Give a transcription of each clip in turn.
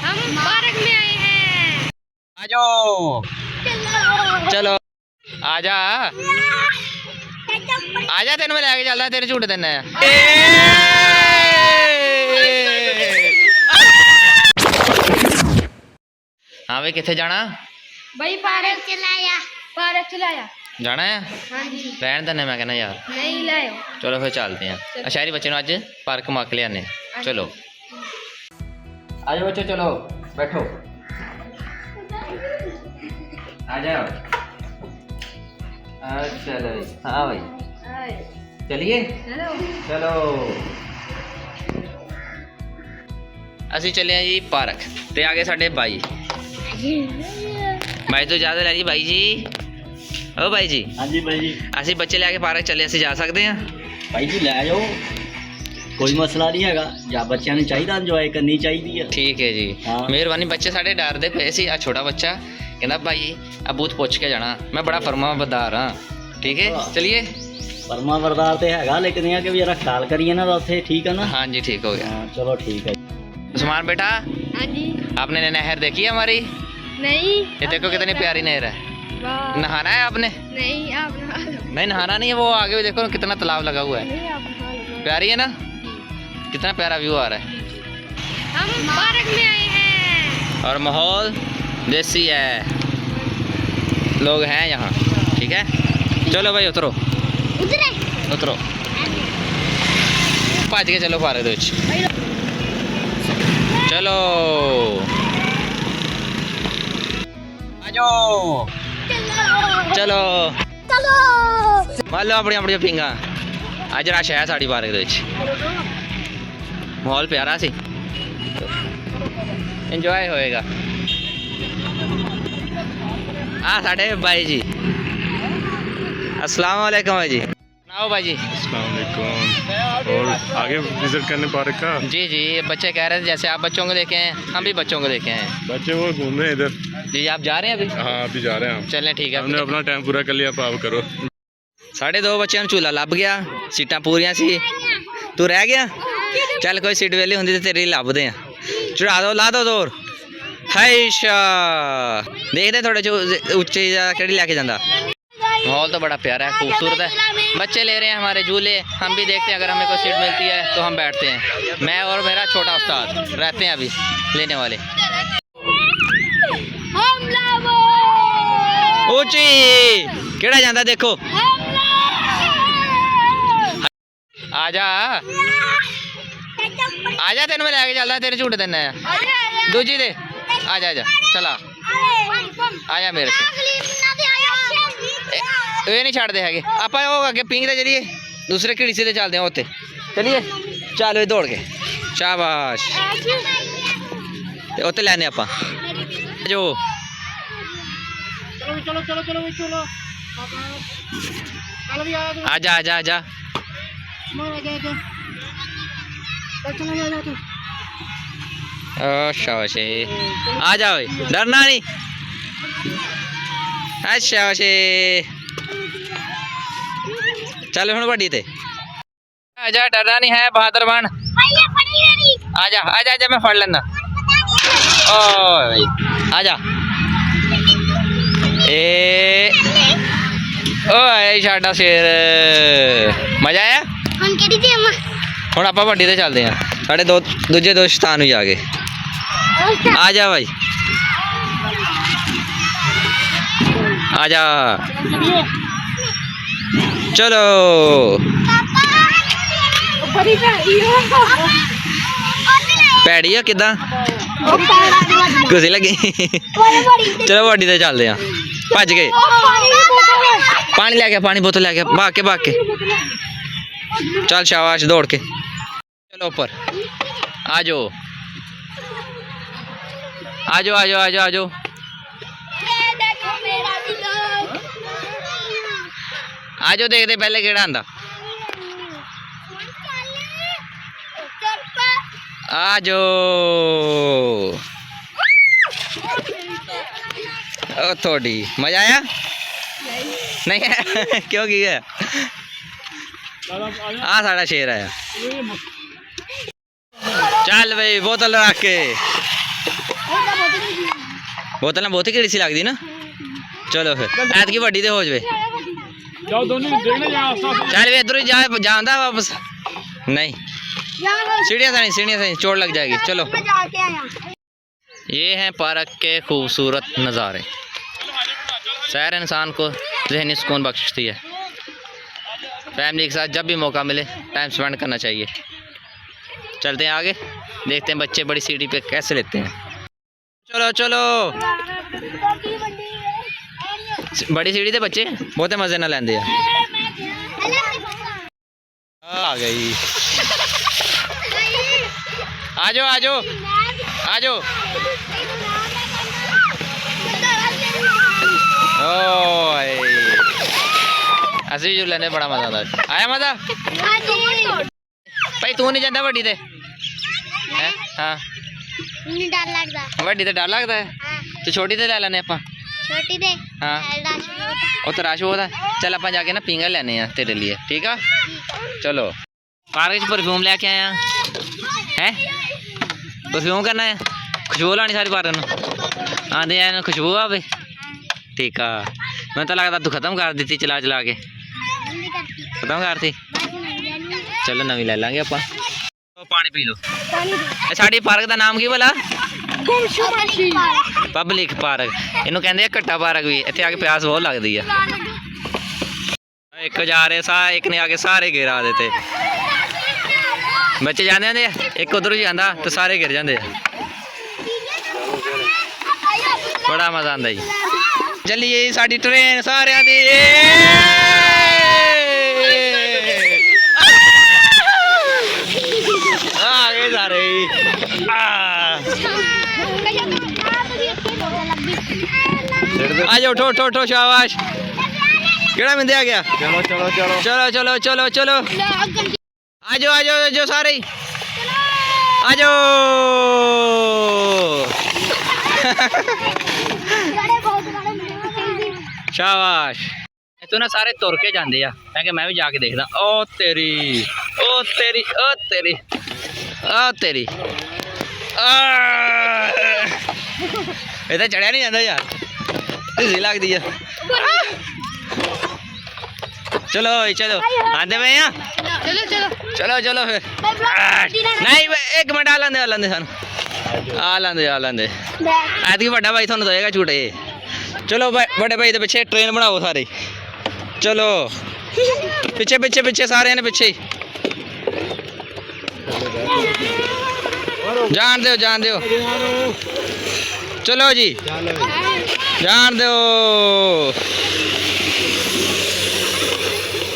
हम पार्क में आए हैं। आ जाओ, चलो आजा आजा, तेन मैं लैके चलदा, तेरे झूट देना है। हाँ भाई, किथे जाना भाई पार्क चलाया जाना है? हाँ जी। रहन देने मैं कहना यार, नहीं लायो। चलो फिर चलते हैं। शहरी बच्चे अज पार्क घुमा के लियाने। चलो आ जाओ बच्चों, चलो बैठो, आ जाओ। चलो हाँ भाई, चलिए चलो। ਅਸੀਂ ਚੱਲੇ ਆ ਜੀ ਪਾਰਕ ਤੇ ਆ ਗਏ ਸਾਡੇ ਬਾਈ। ਬਾਈ ਤੋਂ ਜ਼ਿਆਦਾ ਲੈ ਜੀ ਬਾਈ ਜੀ। ਓ ਬਾਈ ਜੀ। ਹਾਂਜੀ ਬਾਈ ਜੀ। ਅਸੀਂ ਬੱਚੇ ਲੈ ਕੇ ਪਾਰਕ ਚੱਲੇ, ਅਸੀਂ ਜਾ ਸਕਦੇ ਹਾਂ? ਬਾਈ ਜੀ ਲੈ ਜਾਓ, ਕੋਈ ਮਸਲਾ ਨਹੀਂ ਹੈਗਾ, ਜਾਂ ਬੱਚਿਆਂ ਨੂੰ ਚਾਹੀਦਾ ਇੰਜੋਏ ਕਰਨੀ ਚਾਹੀਦੀ ਹੈ। ਠੀਕ ਹੈ ਜੀ, ਮਿਹਰਬਾਨੀ। ਬੱਚੇ ਸਾਡੇ ਡਰਦੇ ਪਏ ਸੀ। ਆ ਛੋਟਾ ਬੱਚਾ ਕਹਿੰਦਾ ਭਾਈ ਅਬੂਤ ਪੁੱਛ ਕੇ ਜਾਣਾ। ਮੈਂ ਬੜਾ ਫਰਮਾਬਰਦਾਰ ਹਾਂ। ਠੀਕ ਹੈ ਚਲਿਏ। ਫਰਮਾਬਰਦਾਰ ਤੇ ਹੈਗਾ, ਲੇਕਿਨ ਇਹ ਕਿ ਵੀ ਜਰਾ ਖਿਆਲ ਕਰੀਏ ਨਾ ਉੱਥੇ, ਠੀਕ ਹੈ ਨਾ? हाँ जी ठीक हो गया। हाँ चलो ठीक है। उस्मान बेटा, हाँ जी। आपने नहर देखी है हमारी? नहीं। ये देखो कितनी प्यारी नहर है। नहाना है आपने? नहीं, आप नहा लो। नहीं नहाना नहीं है, वो आगे भी देखो कितना तालाब लगा हुआ है। नहीं, आप नहा लो। प्यारी है ना? कितना प्यारा व्यू आ रहा है। हम पार्क में आए हैं और माहौल देसी है, लोग हैं यहाँ। ठीक है चलो भाई उतरो, उतरो, भज के चलो पार्क दे विच। चलो आ जाओ, चलो मार लो अपनी अपनी पिंगा। अज रश है साड़ी पार्क दे विच, माहौल प्यारा सी, इंजॉय होएगा। आ साढ़े भाई जी, अस्सलाम वालेकुम भाई जी। सुनाओ भाई जी। अस्सलाम वालेकुम। और आगे विजिट करने पार्क का? जी जी, बच्चे कह रहे थे जैसे आप बच्चों को देखे हैं, हम भी बच्चों को देखे हैं। बच्चे वो घूम रहे हैं इधर। जी आप जा रहे हैं अभी? हाँ अभी जा रहे हैं हम। चलें ठीक है। हमने अपना टाइम पूरा कर लिया, अब आप करो। साढ़े 2 बच्चों ਨੂੰ ਝੂਲਾ ਲੱਭ ਗਿਆ, ਸੀਟਾਂ ਪੂਰੀਆਂ ਸੀ। ਤੂੰ ਰਹਿ ਗਿਆ? ਚੱਲ ਕੋਈ ਸੀਟ ਵੇਲੀ ਹੁੰਦੀ ਤੇ ਤੇਰੀ ਲੱਭਦੇ ਆ। ਚੜਾ ਦੋ, ਲਾ ਦੋ ਦੌਰ। ਹਾਇਸ਼ਾ ਦੇਖਦੇ ਥੋੜੇ ਜਿਹੇ ਉੱਚੇ ਜਾ ਕਿਹੜੀ ਲੈ ਕੇ ਜਾਂਦਾ। माहौल तो बड़ा प्यारा है, खूबसूरत है। बच्चे ले रहे हैं हमारे झूले, हम भी देखते हैं, अगर हमें कोई सीट मिलती है तो हम बैठते हैं। मैं और मेरा छोटा उस्ताद रहते हैं अभी लेने वाले। ऊंची केड़ा जांदा देखो। आजा आजा, तेन मैं लैके चलदा, तेरे झूठ देना है। दूजी दे, आजा आजा, चला आजा मेरे से। ਇਹ ਨਹੀਂ ਛੱਡਦੇ ਹੈਗੇ ਆਪਾਂ। ਉਹ ਅੱਗੇ ਪਿੰਗ ਤੇ ਚਲੀਏ, ਦੂਸਰੇ ਘੜੀਸੇ ਤੇ ਚੱਲਦੇ ਹਾਂ ਉੱਥੇ। ਚਲੀਏ ਚੱਲ ਦੌੜ ਕੇ, ਸ਼ਾਬਾਸ਼। ਤੇ ਉੱਥੇ ਲੈਣੇ ਆਪਾਂ ਜੋ। ਚਲੋ ਚਲੋ ਚਲੋ ਚਲੋ ਆਜਾ ਆਜਾ ਆਜਾ। शाबाश, आ जाओ, डरना नहीं। शाबाश, चल हुण वड्डी ते आजा, डरना नहीं है, बहादुर बन। आजा आजा आजा, मैं फड़ लेना। ओ भाई आजा। ए ओए साडा शेर, मजा आया? ਹੁਣ ਆਪਾਂ ਵੱਡੀ ਤੇ ਚੱਲਦੇ ਆਂ। ਸਾਡੇ ਦੂਜੇ ਦੋ ਸ਼ੈਤਾਨ ਵੀ ਆ ਗਏ। ਆ ਜਾ ਭਾਈ, ਆ ਜਾ, ਚਲੋ। ਭੈੜੀ ਆ ਕਿੱਦਾਂ ਗੁੱਸੇ ਲੱਗੀ। ਚਲੋ ਵੱਡੀ ਤੇ ਚੱਲਦੇ ਆਂ, ਭੱਜ ਗਏ। ਪਾਣੀ ਲੈ ਕੇ, ਪਾਣੀ ਬੋਤਲ ਲੈ ਕੇ, भाग के चल शाबाश, दौड़ के चलो ऊपर। आ जाओ आ जाओ आ जाओ आ जाओ आ जाओ। आ जाओ, देखते पहले केड़ा आंदा। आ जाओ। ओ थोड़ी मजा आया? नहीं क्यों की है? आ साड़ा शेर आया। चल भाई बोतल रख के ਬੋਤਲਾਂ ਬਹੁਤੀ ਕਿਹੜੀ ਸੀ ਲੱਗਦੀ ਨਾ। ਚਲੋ ਫਿਰ ਐਤਕੀ ਵੱਡੀ ਤੇ ਹੋ ਜਵੇ। जाओ दोनों देखने जाओ साथ ਚੱਲ ਵੇ इधर जा ਜਾਂਦਾ वापस नहीं सीढ़ियाँ से नहीं चोट लग जाएगी। चलो ये हैं पार्क के खूबसूरत नज़ारे। सैर इंसान को ज़हनी सुकून बख्शती है। फैमिली के साथ जब भी मौका मिले टाइम स्पेंड करना चाहिए। चलते हैं आगे, देखते हैं बच्चे बड़ी सीढ़ी पे कैसे लेते हैं। चलो चलो बड़ी सीढ़ी ते बच्चे बहुत मजे ना लेंदे आ गई। आ जाओ आ जाओ आ जाओ। ओए असली जो लेने बड़ा मजा आता। आया मजा भाई तू नहीं जाता वड्डी ते? हाँ डर लगता वड्डी ते डर लगता है तो छोटी ते ले लेने आपां। छोटी दे हाँ वो तो रश होता है। चल अपन जाके ना पिंगा लेने हैं तेरे लिए, ठीक है? चलो पार्क च परफ्यूम लेके आया है। परफ्यूम करना है, खुशबू लानी सारी पार्क में आंदे हैं खुशबू आवे, ठीक है? मैं तो लगता तू खत्म कर दी चला चला के खत्म करती। चलो नवी ले लेंगे अपन। तो पानी पी लो। साड़ी पार्क का नाम की भला? पब्लिक पार्क इनू कहते हैं कट्टा पार्क भी। इतने आके प्यास बहुत लगती है। एक जा रहे एक ने आके सारे गिरा देते। बच्चे जाते होंगे एक उधर ही जाता तो सारे गिर जाते। बड़ा मजा आता जी। चलिए साड़ी ट्रेन सारे दी आ गए सारे। आ जाओ उठो उठो उठो शाबाश। केड़ा मिंदे आ गया। चलो चलो चलो चलो चलो चलो चलो आ जाओ आ जाओ जो सारे आ जाओ। शाबाश। तू ना सारे तुर के जाते आ कि मैं भी जाके देखदा। ओ तेरी ओ तेरी ओ तेरी ओ तेरी इधर चढ़िया नहीं जाता यार, ढिल्ली लगती है। चलो चलो आते पे यहाँ। चलो चलो चलो चलो फिर नहीं एक मिनट आ लेंदे सानू आ लेंदे ऐतकी बड़ा भाई थानू देगा झूटे। चलो बड़े भाई के पिछे ट्रेन बनाओ सारे। चलो पिछे पिछे पिछे सारे ने पिछे जान दो चलो जी जान दो।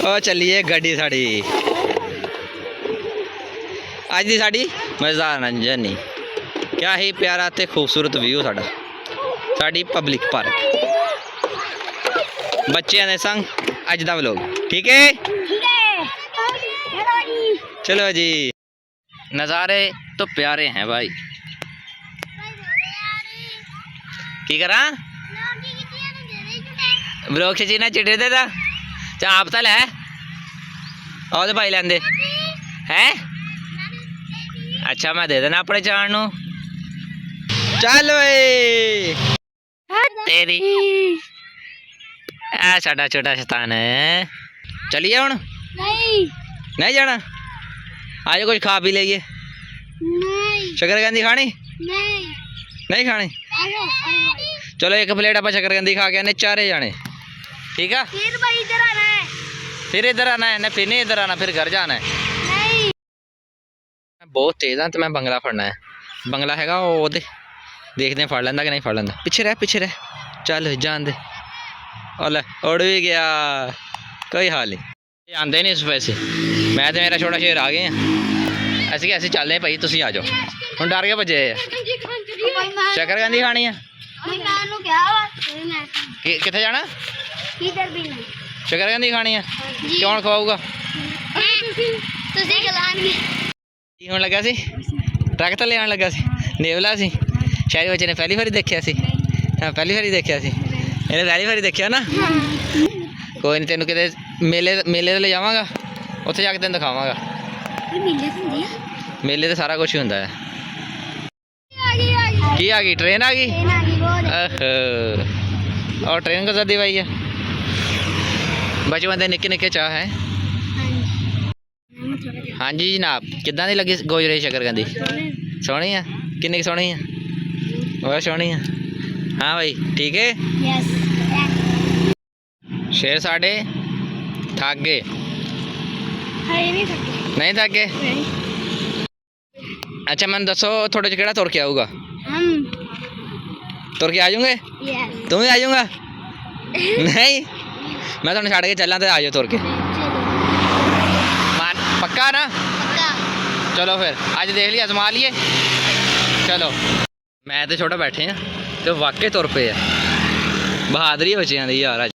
ओ चलिए गड्डी साड़ी अज दी साड़ी मजेदार जर्नी। क्या ही प्यारा ते खूबसूरत व्यू साड़ा साड़ी पब्लिक पार्क बच्चों के संग अज दा व्लॉग, ठीक है? चलो जी नज़ारे तो प्यारे हैं भाई। की करा ब्लॉग खिंची ना चिटे दे दा आप तो लै आओ तो भाई लेंदे हैं। अच्छा मैं दे देना अपने चाण नू। चल तेरी आ साडा छोटा शैतान है। चलिए हुण नहीं जाना। आज कुछ खा पी लीए। शकरकंदी खानी नहीं खानी? चलो एक प्लेट आप शकरकंदी खा के आने चारे जाने, ठीक है? फिर इधर आना है ना, फिर नहीं इधर आना, फिर घर जाना है। बहुत तेज हाँ तो मैं बंगला फड़ना है। बंगला हैगा वो देखते हैं फड़ लेंदा कि नहीं फड़ लेंदा। पिछे रह चल जान दे। और उड़ भी गया कोई हाल नहीं। आते नहीं उस पैसे मैं तो मेरा छोटा शेर आ गए हैं। ऐसे कैसे चल रहे भाई तुम आ जाओ हम डर के भजे। शकरकंदी खानी है कितने जाना? शकरकंदी खानी है कौन खवाऊगा? होने लगा सी ट्रक थले आने लगा सी नेवला सी शायद बच्चे ने पहली बारी देखा सी। हाँ पहली बारी देखा सी इन्हें पहली बारी देखा ना। कोई नहीं तेन किते मेले ले जावांगा उत्थे जाके तेन दिखावांगा। मेले तो सारा कुछ ही होंदा है। की आ गई ट्रेन आ गई ट्रेन आ गई बहुत और ट्रेन को जल्दी भाई है बचपन के निक्के निक्के चाह है हाँ जी जनाब किदा दी लगी गोजरे शकरकंदी सोहनी है किन्नी की सोहनी है बहुत सोहनी है हाँ भाई ठीक है यस शेर साढ़े थक गए हाय नहीं सकते नहीं थक गए नहीं अच्छा मैं दसो थोड़े च केड़ा तुर के आऊगा हम तुर के आ जाऊंगे यस तुम भी आ जाऊंगा नहीं मैं तुम छड़ के चलना तो आ जाओ तुर के चलो मान पक्का ना पक्का चलो फिर आज देख लिया आजमा लिए चलो मैं तो छोटा बैठे हैं तो वाकई तुर पे है बहादरी बच्चों की यार अज